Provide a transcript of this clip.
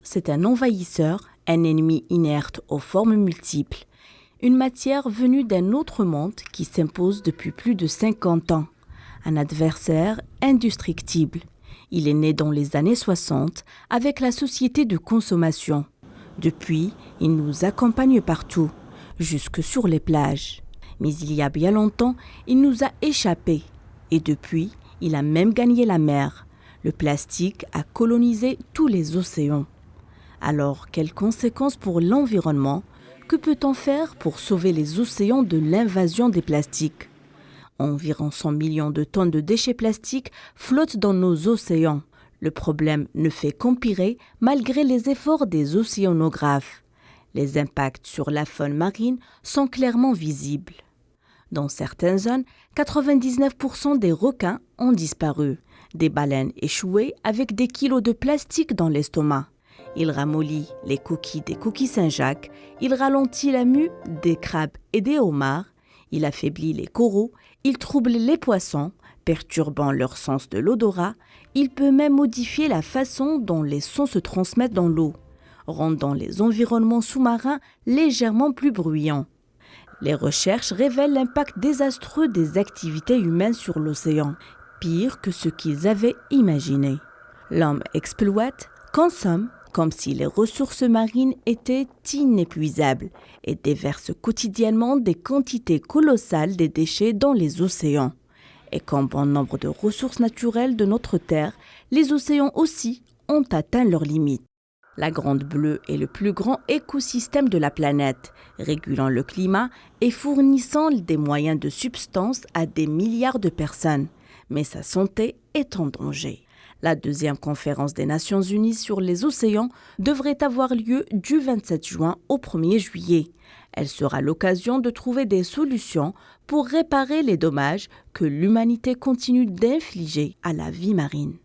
c'est un envahisseur, un ennemi inerte aux formes multiples, une matière venue d'un autre monde qui s'impose depuis plus de 50 ans, un adversaire indestructible. Il est né dans les années 60 avec la société de consommation. Depuis, il nous accompagne partout, jusque sur les plages. Mais il y a bien longtemps, il nous a échappé. Et depuis, il a même gagné la mer. Le plastique a colonisé tous les océans. Alors, quelles conséquences pour l'environnement? Que peut-on faire pour sauver les océans de l'invasion des plastiques? Environ 100 millions de tonnes de déchets plastiques flottent dans nos océans. Le problème ne fait qu'empirer malgré les efforts des océanographes. Les impacts sur la faune marine sont clairement visibles. Dans certaines zones, 99% des requins ont disparu. Des baleines échouées avec des kilos de plastique dans l'estomac. Il ramollit les coquilles des coquilles Saint-Jacques, il ralentit la mue des crabes et des homards, il affaiblit les coraux, il trouble les poissons, perturbant leur sens de l'odorat, il peut même modifier la façon dont les sons se transmettent dans l'eau, rendant les environnements sous-marins légèrement plus bruyants. Les recherches révèlent l'impact désastreux des activités humaines sur l'océan, pire que ce qu'ils avaient imaginé. L'homme exploite, consomme, comme si les ressources marines étaient inépuisables et déverse quotidiennement des quantités colossales de déchets dans les océans. Et comme bon nombre de ressources naturelles de notre Terre, les océans aussi ont atteint leurs limites. La Grande Bleue est le plus grand écosystème de la planète, régulant le climat et fournissant des moyens de subsistance à des milliards de personnes. Mais sa santé est en danger. La deuxième conférence des Nations Unies sur les océans devrait avoir lieu du 27 juin au 1er juillet. Elle sera l'occasion de trouver des solutions pour réparer les dommages que l'humanité continue d'infliger à la vie marine.